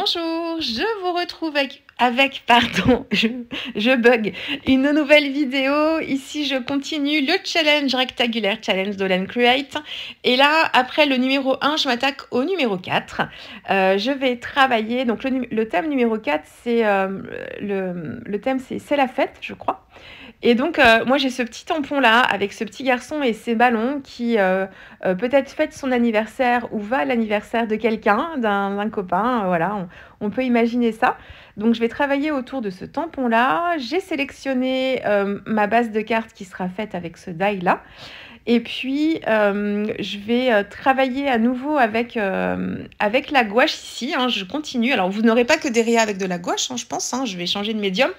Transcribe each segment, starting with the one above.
Bonjour, je vous retrouve pardon, je bug, une nouvelle vidéo. Ici, je continue le challenge rectangulaire, challenge Doll & Create. Et là, après le numéro 1, je m'attaque au numéro 4. Je vais travailler, donc le thème numéro 4, c'est le thème, c'est la fête, je crois. Et donc, moi, j'ai ce petit tampon-là, avec ce petit garçon et ses ballons qui peut-être fête son anniversaire ou va à l'anniversaire de quelqu'un, d'un copain. Voilà, on peut imaginer ça. Donc, je vais travailler autour de ce tampon-là. J'ai sélectionné ma base de cartes qui sera faite avec ce die-là. Et puis, je vais travailler à nouveau avec la gouache ici. Je continue. Alors, vous n'aurez pas que des rayas avec de la gouache, je pense. Je vais changer de médium.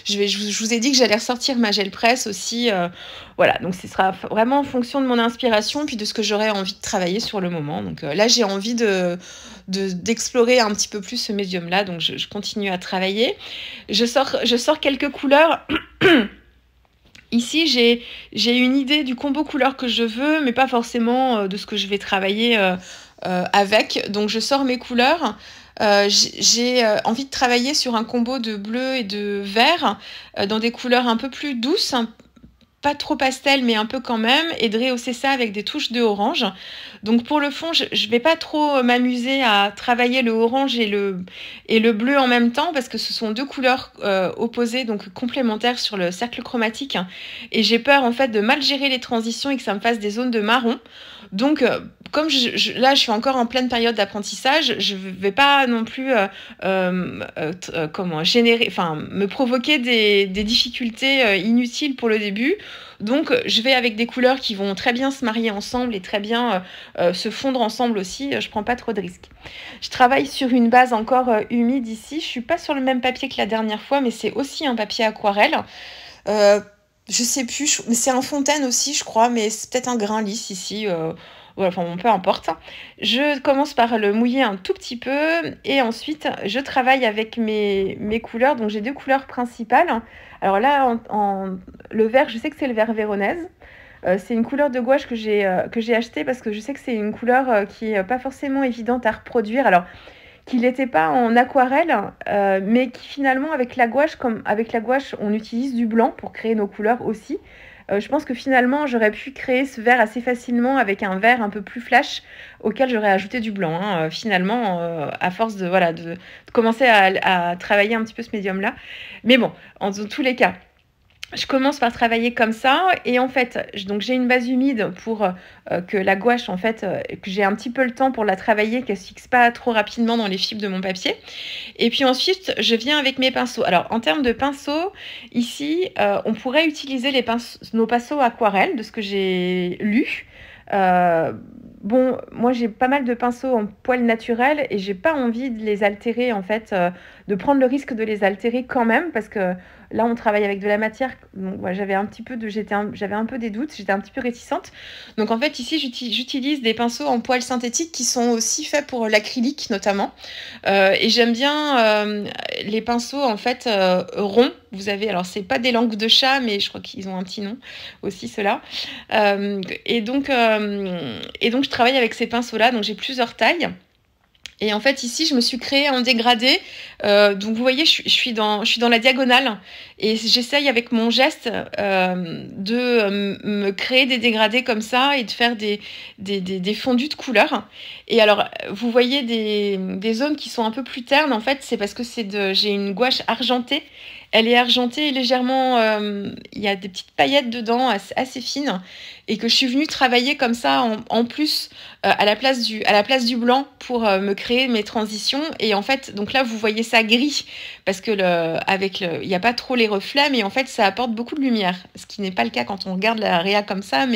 Je vous ai dit que j'allais ressortir ma gel presse aussi. Voilà, donc ce sera vraiment en fonction de mon inspiration puis de ce que j'aurai envie de travailler sur le moment. Donc là, j'ai envie d'explorer un petit peu plus ce médium-là. Donc, je continue à travailler. Je sors quelques couleurs. Ici, j'ai une idée du combo couleur que je veux, mais pas forcément de ce que je vais travailler avec. Donc, je sors mes couleurs. J'ai envie de travailler sur un combo de bleu et de vert dans des couleurs un peu plus douces, pas trop pastel, mais un peu quand même, et de rehausser ça avec des touches de orange. Donc pour le fond, je vais pas trop m'amuser à travailler le orange et le bleu en même temps, parce que ce sont deux couleurs opposées, donc complémentaires sur le cercle chromatique. Et j'ai peur en fait de mal gérer les transitions et que ça me fasse des zones de marron. Donc comme là, je suis encore en pleine période d'apprentissage, je vais pas non plus me provoquer des difficultés inutiles pour le début. Donc, je vais avec des couleurs qui vont très bien se marier ensemble et très bien se fondre ensemble aussi. Je prends pas trop de risques. Je travaille sur une base encore humide ici. Je suis pas sur le même papier que la dernière fois, mais c'est aussi un papier aquarelle. Je sais plus, mais c'est un fontaine aussi, je crois, mais c'est peut-être un grain lisse ici. Voilà, enfin, peu importe. Je commence par le mouiller un tout petit peu et ensuite je travaille avec mes couleurs. Donc j'ai deux couleurs principales. Alors là, le vert, je sais que c'est le vert véronèse. C'est une couleur de gouache que j'ai achetée parce que je sais que c'est une couleur qui n'est pas forcément évidente à reproduire. Alors qu'il n'était pas en aquarelle, mais qui finalement avec la gouache, on utilise du blanc pour créer nos couleurs aussi. Je pense que finalement, j'aurais pu créer ce vert assez facilement avec un vert un peu plus flash auquel j'aurais ajouté du blanc. Finalement, à force de commencer à travailler un petit peu ce médium-là. Mais bon, dans tous les cas, je commence par travailler comme ça et en fait, donc j'ai une base humide pour que la gouache, en fait, que j'ai un petit peu le temps pour la travailler, qu'elle ne se fixe pas trop rapidement dans les fibres de mon papier. Et puis ensuite, je viens avec mes pinceaux. Alors, en termes de pinceaux, ici, on pourrait utiliser nos pinceaux aquarelles, de ce que j'ai lu. Bon, moi j'ai pas mal de pinceaux en poil naturel et j'ai pas envie de les altérer en fait, de prendre le risque de les altérer quand même parce que là on travaille avec de la matière. Donc ouais, j'avais un peu des doutes, j'étais un petit peu réticente. Donc en fait ici j'utilise des pinceaux en poil synthétique qui sont aussi faits pour l'acrylique notamment. Et j'aime bien les pinceaux en fait ronds. Vous avez, alors c'est pas des langues de chat, mais je crois qu'ils ont un petit nom aussi ceux-là. Et donc je travaille avec ces pinceaux-là, donc j'ai plusieurs tailles. Et en fait, ici, je me suis créée en dégradé. Donc, vous voyez, je suis dans la diagonale. Et j'essaye, avec mon geste, de me créer des dégradés comme ça et de faire des fondus de couleurs. Et alors, vous voyez des zones qui sont un peu plus ternes. En fait, c'est parce que j'ai une gouache argentée. Elle est argentée légèrement, il y a des petites paillettes dedans assez fines et que je suis venue travailler comme ça en plus à la place du blanc pour me créer mes transitions. Et en fait, donc là, vous voyez ça gris parce que il n'y a pas trop les reflets, mais en fait, ça apporte beaucoup de lumière, ce qui n'est pas le cas quand on regarde la réa comme ça,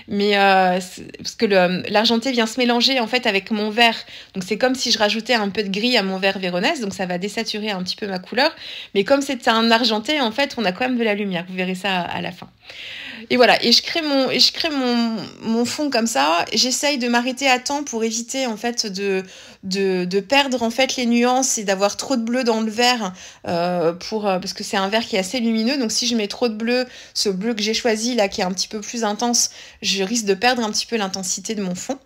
parce que l'argenté vient se mélanger en fait avec mon vert. Donc c'est comme si je rajoutais un peu de gris à mon vert véronèse, donc ça va désaturer un petit peu ma couleur. Mais comme c'est un argenté, en fait, on a quand même de la lumière. Vous verrez ça à la fin. Et voilà, et je crée mon fond comme ça. J'essaye de m'arrêter à temps pour éviter en fait de perdre en fait les nuances et d'avoir trop de bleu dans le vert parce que c'est un vert qui est assez lumineux. Donc si je mets trop de bleu, ce bleu que j'ai choisi là qui est un petit peu plus intense, je risque de perdre un petit peu l'intensité de mon fond.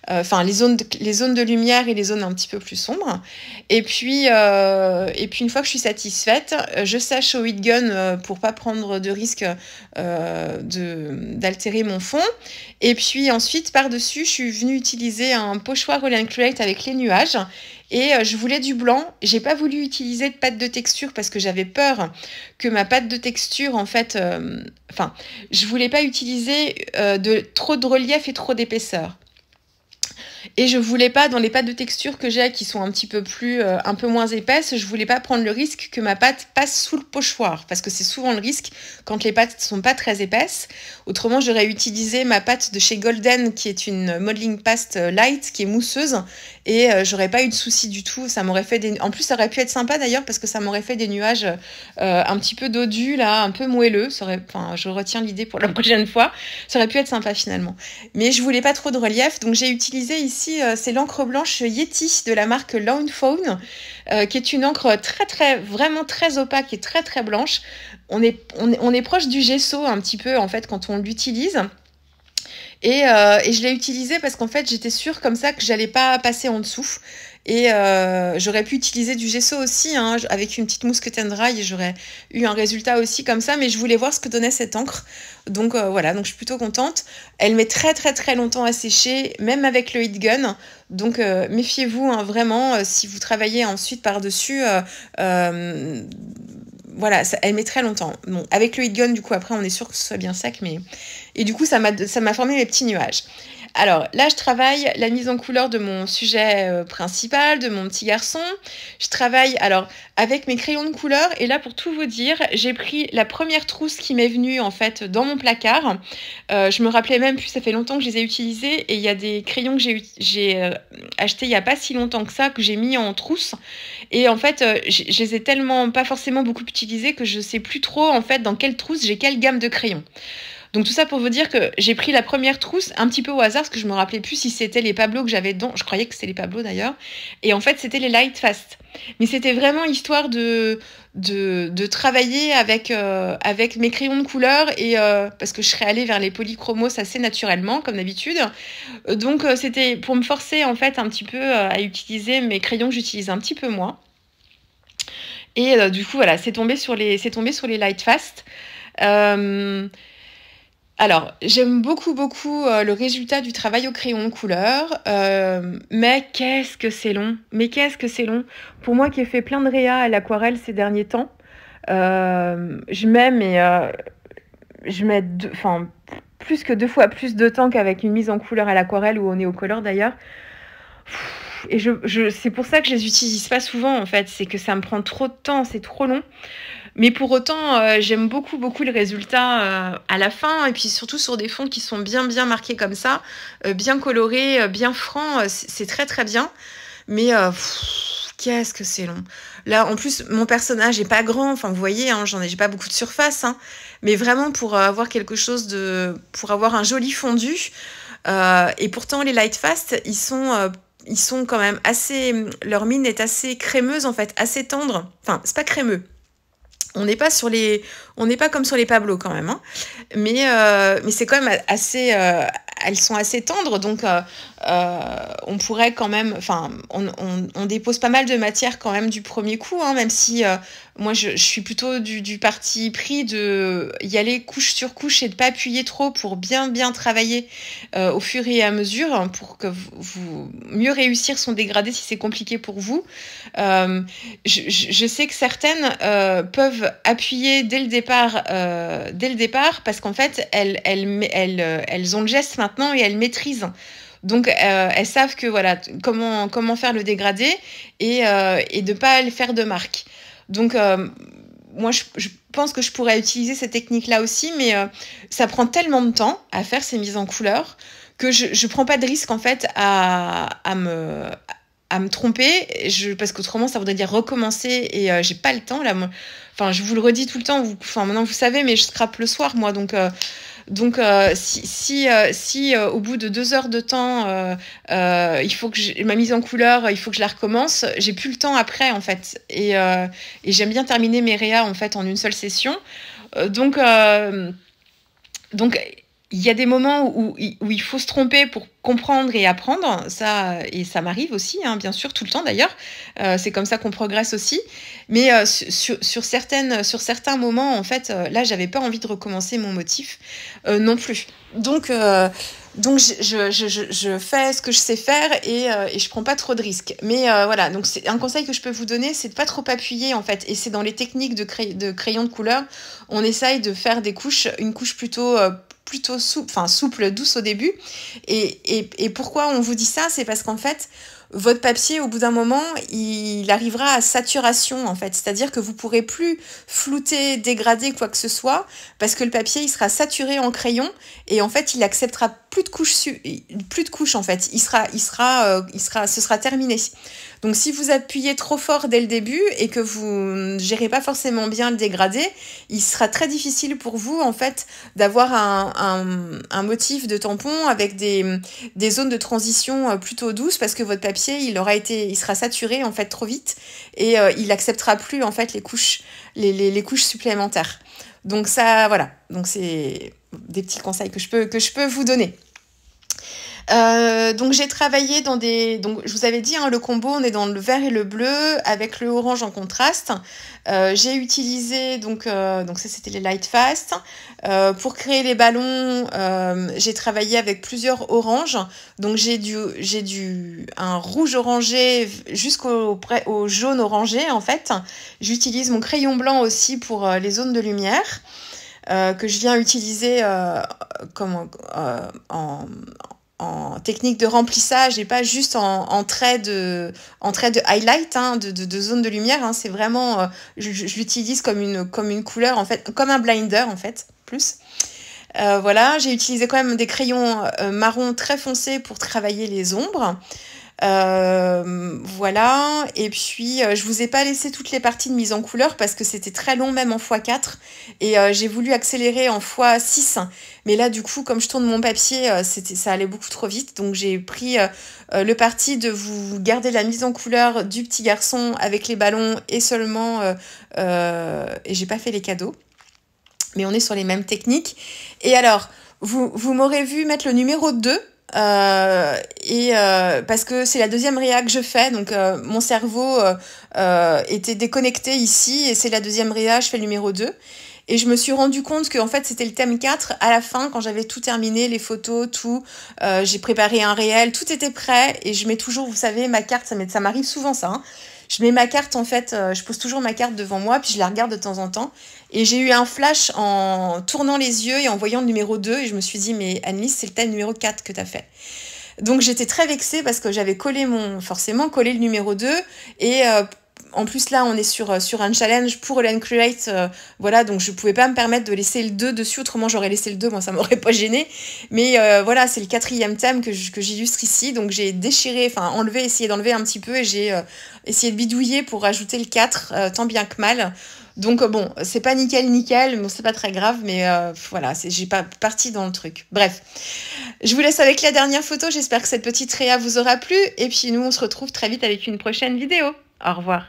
enfin les zones de lumière et les zones un petit peu plus sombres. Et puis une fois que je suis satisfaite, je sèche au heat gun pour pas prendre de risque d'altérer mon fond. Et puis ensuite, par-dessus, je suis venue utiliser un pochoir Roll and Create avec les nuages. Et je voulais du blanc. J'ai pas voulu utiliser de pâte de texture parce que j'avais peur que ma pâte de texture, en fait... je voulais pas utiliser trop de relief et trop d'épaisseur. Et je voulais pas, dans les pâtes de texture que j'ai, qui sont un peu moins épaisses, je voulais pas prendre le risque que ma pâte passe sous le pochoir, parce que c'est souvent le risque quand les pâtes sont pas très épaisses. Autrement, j'aurais utilisé ma pâte de chez Golden, qui est une modeling paste light, qui est mousseuse, et j'aurais pas eu de souci du tout. Ça m'aurait fait En plus, ça aurait pu être sympa d'ailleurs, parce que ça m'aurait fait des nuages un petit peu dodus, là, un peu moelleux. Je retiens l'idée pour la prochaine fois. Ça aurait pu être sympa finalement. Mais je voulais pas trop de relief, donc j'ai utilisé ici, c'est l'encre blanche Yeti de la marque Lawn Fawn, qui est une encre vraiment très opaque et très très blanche. On est proche du gesso un petit peu en fait quand on l'utilise. Et je l'ai utilisé parce qu'en fait j'étais sûre comme ça que j'allais pas passer en dessous. Et j'aurais pu utiliser du gesso aussi, hein, avec une petite mousse cut and dry, et j'aurais eu un résultat aussi comme ça, mais je voulais voir ce que donnait cette encre. Donc voilà, donc je suis plutôt contente. Elle met très très très longtemps à sécher, même avec le heat gun. Donc méfiez-vous, hein, vraiment, si vous travaillez ensuite par-dessus, voilà, elle met très longtemps. Bon, avec le heat gun, du coup, après, on est sûr que ce soit bien sec, mais... Et du coup, ça m'a formé mes petits nuages. Alors là, je travaille la mise en couleur de mon sujet principal, de mon petit garçon. Je travaille alors avec mes crayons de couleur. Et là, pour tout vous dire, j'ai pris la première trousse qui m'est venue en fait dans mon placard. Je me rappelais même plus, ça fait longtemps que je les ai utilisés. Et il y a des crayons que j'ai achetés il n'y a pas si longtemps que ça, que j'ai mis en trousse. Et en fait, je les ai tellement pas forcément beaucoup utilisés que je sais plus trop en fait dans quelle trousse j'ai quelle gamme de crayons. Donc tout ça pour vous dire que j'ai pris la première trousse un petit peu au hasard parce que je me rappelais plus si c'était les Pablo que j'avais dedans. Je croyais que c'était les Pablo d'ailleurs. Et en fait, c'était les Light Fast. Mais c'était vraiment histoire de travailler avec mes crayons de couleur et parce que je serais allée vers les polychromos assez naturellement comme d'habitude. Donc c'était pour me forcer en fait un petit peu à utiliser mes crayons que j'utilise un petit peu moins. Et du coup voilà, c'est tombé sur les Light Fast. Alors, j'aime beaucoup le résultat du travail au crayon de couleur, mais qu'est-ce que c'est long. Pour moi qui ai fait plein de réa à l'aquarelle ces derniers temps, je mets plus que 2 fois plus de temps qu'avec une mise en couleur à l'aquarelle ou au néocolor d'ailleurs. Et c'est pour ça que je les utilise pas souvent en fait, c'est que ça me prend trop de temps, c'est trop long. Mais pour autant, j'aime beaucoup le résultat à la fin, et puis surtout sur des fonds qui sont bien marqués comme ça, bien colorés, bien francs, c'est très très bien. Mais qu'est-ce que c'est long. Là, en plus, mon personnage est pas grand, enfin vous voyez, hein, j'ai pas beaucoup de surface, hein, mais vraiment pour avoir pour avoir un joli fondu. Et pourtant, les Light Fast, ils sont quand même leur mine est assez crémeuse en fait, assez tendre. Enfin, c'est pas crémeux. On n'est pas comme sur les Pablo quand même, hein. Mais c'est quand même assez. Elles sont assez tendres, donc on pourrait quand même. Enfin, on dépose pas mal de matière quand même du premier coup, hein, même si moi je suis plutôt du parti pris de y aller couche sur couche et de pas appuyer trop pour bien travailler au fur et à mesure, hein, pour que vous mieux réussir son dégradé si c'est compliqué pour vous. Je sais que certaines peuvent appuyer dès le départ parce qu'en fait elles ont le geste maintenant et elles maîtrisent. Donc elles savent que voilà comment faire le dégradé et de pas faire de marque. Donc moi je pense que je pourrais utiliser cette technique là aussi, mais ça prend tellement de temps à faire ces mises en couleur que je prends pas de risque en fait à me tromper, parce qu'autrement ça voudrait dire recommencer et j'ai pas le temps là. Enfin, je vous le redis tout le temps, maintenant vous savez, mais je scrape le soir moi, donc si au bout de 2 heures de temps il faut que ma mise en couleur, il faut que je la recommence, j'ai plus le temps après en fait, et j'aime bien terminer mes réas en fait en une seule session, donc Il y a des moments où il faut se tromper pour comprendre et apprendre, et ça m'arrive aussi, hein, bien sûr, tout le temps d'ailleurs. C'est comme ça qu'on progresse aussi. Mais sur certains moments, en fait, là, j'avais pas envie de recommencer mon motif non plus. Donc je fais ce que je sais faire et je prends pas trop de risques. Mais voilà, donc c'est un conseil que je peux vous donner, c'est de pas trop appuyer en fait. Et c'est dans les techniques de crayon de couleur, on essaye de faire une couche plutôt souple, douce au début. Et pourquoi on vous dit ça? C'est parce qu'en fait, votre papier, au bout d'un moment, il arrivera à saturation, en fait. C'est-à-dire que vous pourrez plus flouter, dégrader quoi que ce soit, parce que le papier, il sera saturé en crayon, et en fait, il acceptera plus de couches, en fait. Ce sera terminé. Donc, si vous appuyez trop fort dès le début et que vous ne gérez pas forcément bien le dégradé, il sera très difficile pour vous, en fait, d'avoir un motif de tampon avec des zones de transition plutôt douces, parce que votre papier, il sera saturé, en fait, trop vite, et il acceptera plus, en fait, les couches supplémentaires. Donc ça, voilà. Donc c'est des petits conseils que je peux vous donner. Donc j'ai travaillé donc je vous avais dit, hein, le combo, on est dans le vert et le bleu avec le orange en contraste. J'ai utilisé donc ça c'était les Light Fast. Pour créer les ballons, j'ai travaillé avec plusieurs oranges. Donc j'ai un rouge orangé au jaune orangé en fait. J'utilise mon crayon blanc aussi pour les zones de lumière que je viens utiliser en technique de remplissage et pas juste en trait de highlight, hein, de zone de lumière, hein. C'est vraiment, je l'utilise comme une couleur, en fait, comme un blinder, en fait, plus. Voilà, j'ai utilisé quand même des crayons marron très foncés pour travailler les ombres. Voilà, et puis je vous ai pas laissé toutes les parties de mise en couleur parce que c'était très long, même en x4, et j'ai voulu accélérer en x6, mais là du coup comme je tourne mon papier, ça allait beaucoup trop vite, donc j'ai pris le parti de vous garder la mise en couleur du petit garçon avec les ballons et seulement et j'ai pas fait les cadeaux, mais on est sur les mêmes techniques. Et alors vous m'aurez vu mettre le numéro 2 parce que c'est la deuxième réa que je fais, donc mon cerveau était déconnecté ici, et c'est la deuxième réa, je fais le numéro 2, et je me suis rendu compte que en fait c'était le thème 4 à la fin, quand j'avais tout terminé, les photos, tout, j'ai préparé un réel, tout était prêt, et je mets toujours, vous savez, ma carte, ça m'arrive souvent ça, hein. Je mets ma carte, en fait, je pose toujours ma carte devant moi, puis je la regarde de temps en temps. Et j'ai eu un flash en tournant les yeux et en voyant le numéro 2, et je me suis dit, mais Annelise, c'est le thème numéro 4 que tu as fait. Donc j'étais très vexée parce que j'avais forcément collé le numéro 2, et en plus là on est sur un challenge pour Ellen Create, voilà, donc je pouvais pas me permettre de laisser le 2 dessus, autrement j'aurais laissé le 2, moi ça m'aurait pas gêné, mais voilà, c'est le 4e thème que j'illustre ici, donc j'ai essayé d'enlever un petit peu, et j'ai essayé de bidouiller pour rajouter le 4, tant bien que mal. Donc bon, c'est pas nickel, bon, c'est pas très grave, mais voilà, j'ai pas parti dans le truc. Bref, je vous laisse avec la dernière photo, j'espère que cette petite réa vous aura plu, et puis nous on se retrouve très vite avec une prochaine vidéo. Au revoir.